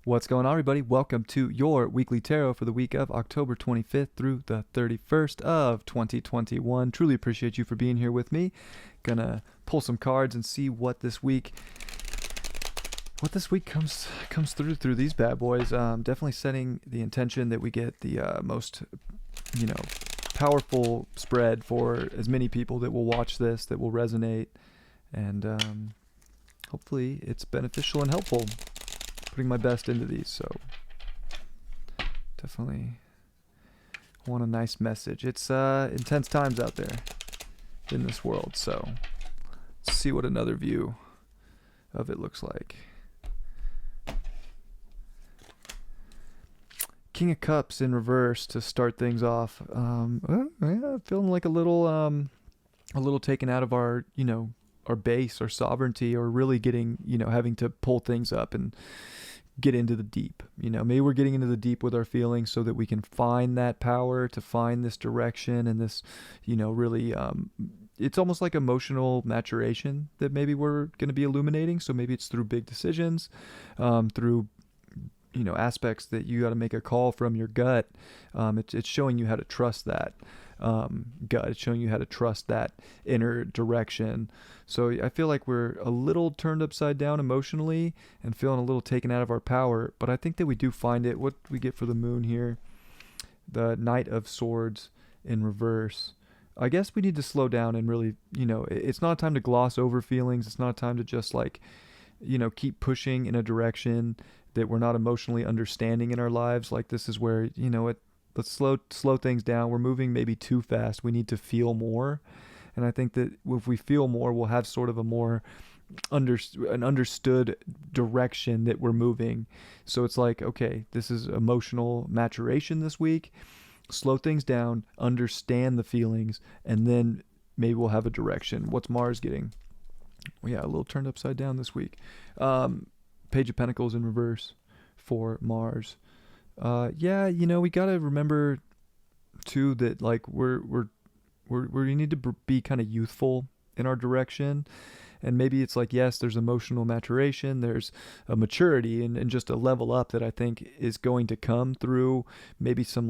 What's going on, everybody? Welcome to your weekly tarot for the week of October 25th through the 31st of 2021. Truly appreciate you for being here with me. Gonna pull some cards and see what this week comes through these bad boys. Definitely setting the intention that we get the most, powerful spread for as many people that will watch this, that will resonate, and hopefully it's beneficial and helpful. Putting my best into these, so definitely want a nice message. It's intense times out there in this world, so let's see what another view of it looks like. King of Cups in reverse to start things off. Feeling like a little taken out of our our base, our sovereignty, or really getting having to pull things up and get into the deep. Maybe we're getting into the deep with our feelings so that we can find that power to find this direction and this really it's almost like emotional maturation that maybe we're going to be illuminating. So maybe it's through big decisions, through aspects that you got to make a call from your gut. It's showing you how to trust that gut. It's showing you how to trust that inner direction. So I feel like we're a little turned upside down emotionally and feeling a little taken out of our power, but I think that we do find it. What do we get for the moon here? The Knight of Swords in reverse. I guess we need to slow down and really, it's not a time to gloss over feelings. It's not a time to just keep pushing in a direction that we're not emotionally understanding in our lives. Like, this is where, let's slow things down. We're moving maybe too fast. We need to feel more. And I think that if we feel more, we'll have sort of a more understood direction that we're moving. So it's like, okay, this is emotional maturation this week. Slow things down, understand the feelings, and then maybe we'll have a direction. What's Mars getting? Well, yeah, a little turned upside down this week. Page of Pentacles in reverse for Mars. We got to remember too that we need to be kind of youthful in our direction. And maybe it's like, yes, there's emotional maturation, there's a maturity and just a level up that I think is going to come through maybe some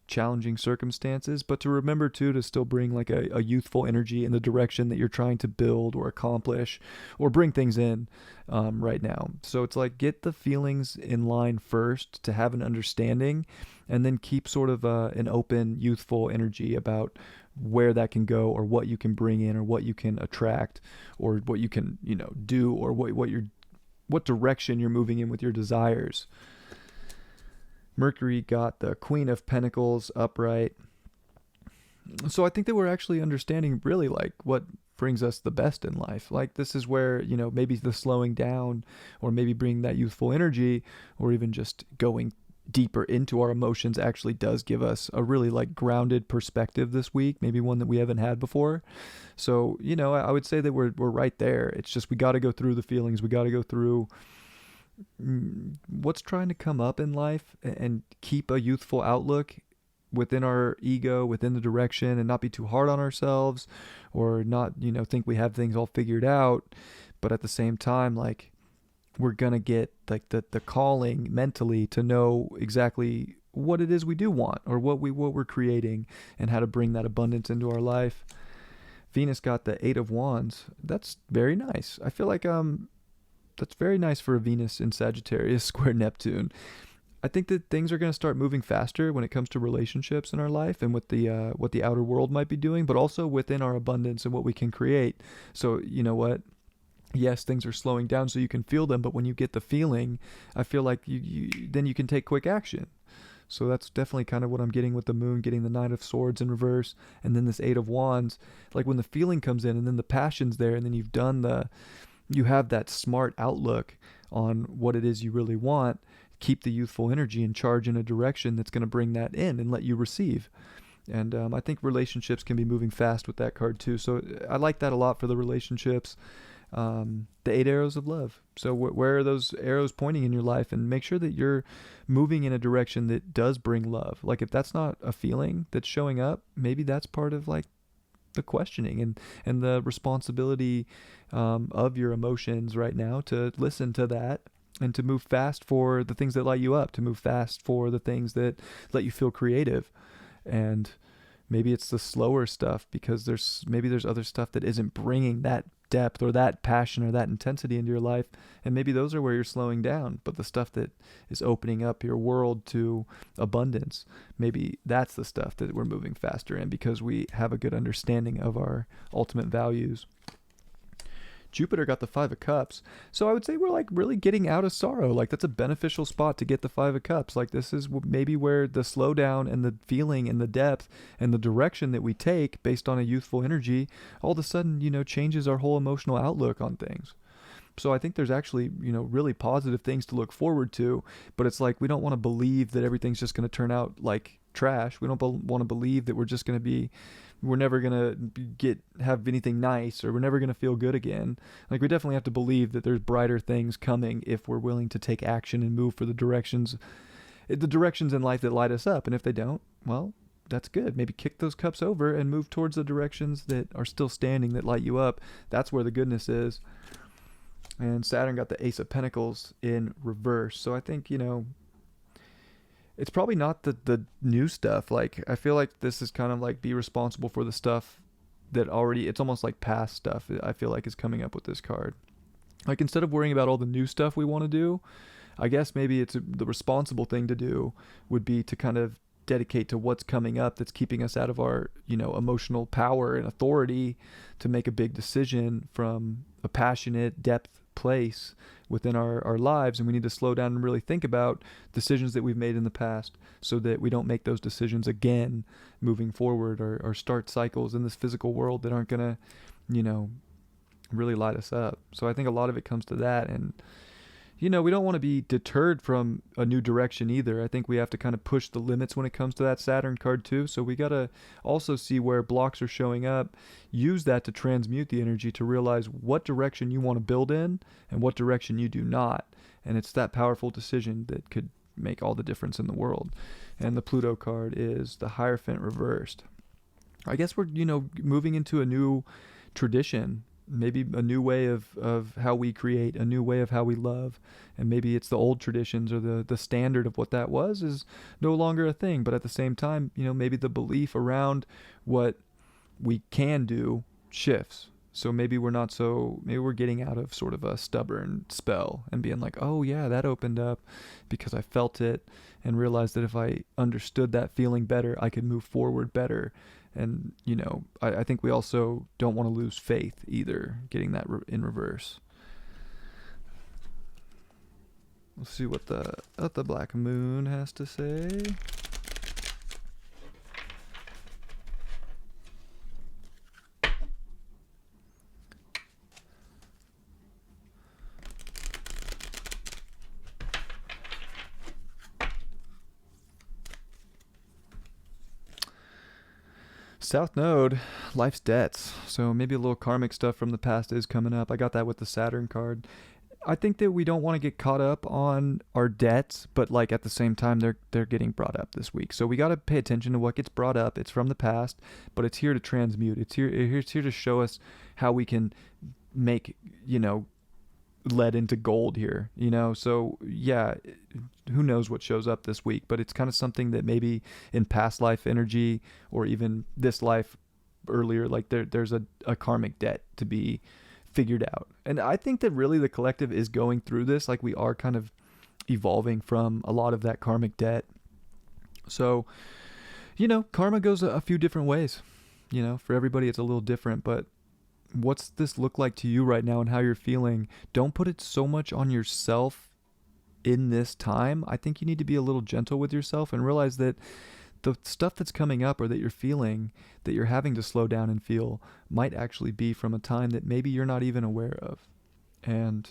challenging circumstances, but to remember too to still bring a youthful energy in the direction that you're trying to build or accomplish or bring things in right now. So it's like, get the feelings in line first to have an understanding, and then keep sort of an open, youthful energy about where that can go, or what you can bring in, or what you can attract, or what you can do, or what direction you're moving in with your desires. Mercury got the Queen of Pentacles upright. So I think that we're actually understanding really what brings us the best in life. This is where, maybe the slowing down, or maybe bringing that youthful energy, or even just going deeper into our emotions actually does give us a really grounded perspective this week, maybe one that we haven't had before. So, I would say that we're right there. It's just, we got to go through the feelings. We got to go through what's trying to come up in life and keep a youthful outlook within our ego, within the direction, and not be too hard on ourselves, or not, think we have things all figured out. But at the same time, we're going to get the calling mentally to know exactly what it is we do want, or what we're creating, and how to bring that abundance into our life. Venus got the Eight of Wands. That's very nice. I feel like that's very nice for a Venus in Sagittarius square Neptune. I think that things are going to start moving faster when it comes to relationships in our life, and what the outer world might be doing, but also within our abundance and what we can create. So, you know what? Yes, things are slowing down so you can feel them, but when you get the feeling, I feel like then you can take quick action. So that's definitely kind of what I'm getting with the moon, getting the Knight of Swords in reverse, and then this Eight of Wands. When the feeling comes in, and then the passion's there, and then you have that smart outlook on what it is you really want. Keep the youthful energy and charge in a direction that's going to bring that in and let you receive. And I think relationships can be moving fast with that card too. So I like that a lot for the relationships. The 8 arrows of love. So where are those arrows pointing in your life? And make sure that you're moving in a direction that does bring love. If that's not a feeling that's showing up, maybe that's part of the questioning and the responsibility of your emotions right now, to listen to that and to move fast for the things that light you up, to move fast for the things that let you feel creative. And maybe it's the slower stuff because there's other stuff that isn't bringing that depth or that passion or that intensity into your life, and maybe those are where you're slowing down. But the stuff that is opening up your world to abundance, maybe that's the stuff that we're moving faster in because we have a good understanding of our ultimate values. Jupiter got the Five of Cups. So I would say we're like really getting out of sorrow. Like that's a beneficial spot to get the Five of Cups. Like this is maybe where the slowdown and the feeling and the depth and the direction that we take based on a youthful energy all of a sudden, changes our whole emotional outlook on things. So I think there's actually, really positive things to look forward to, but it's like we don't want to believe that everything's just going to turn out like trash. We don't want to believe that we're never going to have anything nice, or we're never going to feel good again. Like we definitely have to believe that there's brighter things coming if we're willing to take action and move for the directions in life that light us up. And if they don't, well, that's good. Maybe kick those cups over and move towards the directions that are still standing, that light you up. That's where the goodness is. And Saturn got the Ace of Pentacles in reverse. So I think, it's probably not the new stuff. Like, I feel like this is kind of like be responsible for the stuff that already, it's almost like past stuff, I feel like is coming up with this card. Like, instead of worrying about all the new stuff we want to do, I guess maybe the responsible thing to do would be to kind of dedicate to what's coming up that's keeping us out of our, emotional power and authority to make a big decision from a passionate depth place within our lives. And we need to slow down and really think about decisions that we've made in the past so that we don't make those decisions again moving forward, or start cycles in this physical world that aren't going to, really light us up. So I think a lot of it comes to that. And we don't want to be deterred from a new direction either. I think we have to kind of push the limits when it comes to that Saturn card too. So we got to also see where blocks are showing up, use that to transmute the energy to realize what direction you want to build in and what direction you do not. And it's that powerful decision that could make all the difference in the world. And the Pluto card is the Hierophant reversed. I guess we're, moving into a new tradition, maybe a new way of how we create, a new way of how we love. And maybe it's the old traditions, or the standard of what that was is no longer a thing. But at the same time, maybe the belief around what we can do shifts. So maybe we're getting out of sort of a stubborn spell and being like, oh yeah, that opened up because I felt it and realized that if I understood that feeling better, I could move forward better. And, I think we also don't want to lose faith either, getting that in reverse. Let's see what the Black Moon has to say. South Node, life's debts. So maybe a little karmic stuff from the past is coming up. I got that with the Saturn card. I think that we don't want to get caught up on our debts, but like at the same time, they're getting brought up this week. So we got to pay attention to what gets brought up. It's from the past, but it's here to transmute. It's here to show us how we can make, lead into gold here, so yeah, who knows what shows up this week, but it's kind of something that maybe in past life energy, or even this life earlier, like there's a karmic debt to be figured out. And I think that really the collective is going through this, like we are kind of evolving from a lot of that karmic debt. So, karma goes a few different ways, for everybody it's a little different, but what's this look like to you right now and how you're feeling? Don't put it so much on yourself in this time. I think you need to be a little gentle with yourself and realize that the stuff that's coming up, or that you're feeling, that you're having to slow down and feel, might actually be from a time that maybe you're not even aware of. And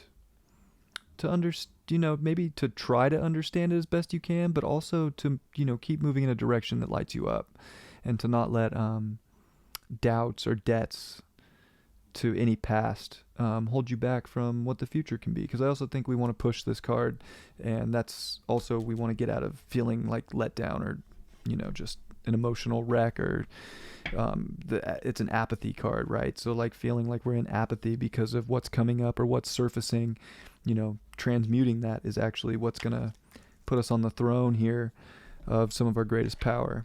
to maybe to try to understand it as best you can, but also to, keep moving in a direction that lights you up, and to not let doubts or debts to any past hold you back from what the future can be. Because I also think we want to push this card, and that's also, we want to get out of feeling like let down, or just an emotional wreck, or it's an apathy card, right? So like feeling like we're in apathy because of what's coming up or what's surfacing, transmuting that is actually what's going to put us on the throne here of some of our greatest power.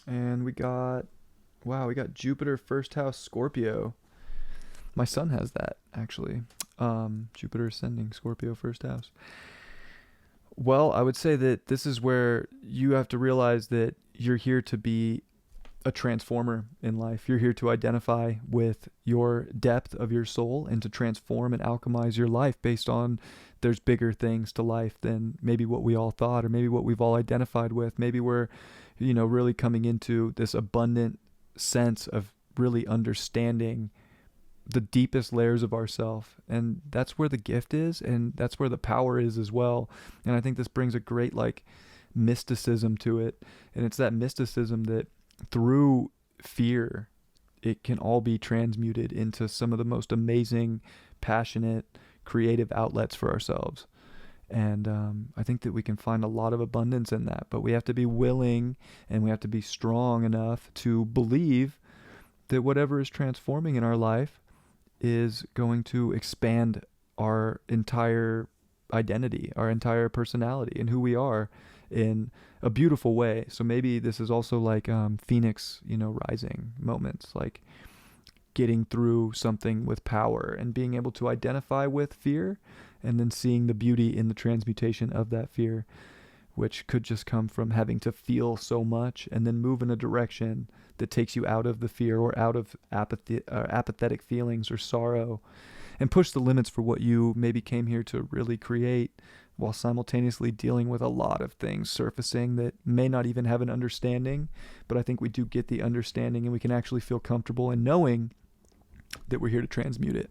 And we got Jupiter first house Scorpio. My son has that, actually. Jupiter ascending Scorpio first house. Well, I would say that this is where you have to realize that you're here to be a transformer in life. You're here to identify with your depth of your soul and to transform and alchemize your life based on there's bigger things to life than maybe what we all thought or maybe what we've all identified with. Maybe we're, really coming into this abundant sense of really understanding the deepest layers of ourself, and that's where the gift is, and that's where the power is as well. And I think this brings a great mysticism to it, and it's that mysticism that through fear it can all be transmuted into some of the most amazing, passionate, creative outlets for ourselves. And I think that we can find a lot of abundance in that, but we have to be willing and we have to be strong enough to believe that whatever is transforming in our life is going to expand our entire identity, our entire personality, and who we are in a beautiful way. So maybe this is also like Phoenix, rising moments, like getting through something with power and being able to identify with fear and then seeing the beauty in the transmutation of that fear, which could just come from having to feel so much and then move in a direction that takes you out of the fear or out of apathy, apathetic feelings or sorrow, and push the limits for what you maybe came here to really create, while simultaneously dealing with a lot of things surfacing that may not even have an understanding. But I think we do get the understanding, and we can actually feel comfortable in knowing that we're here to transmute it.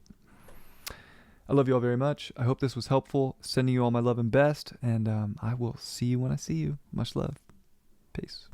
I love you all very much. I hope this was helpful. Sending you all my love and best, and I will see you when I see you. Much love. Peace.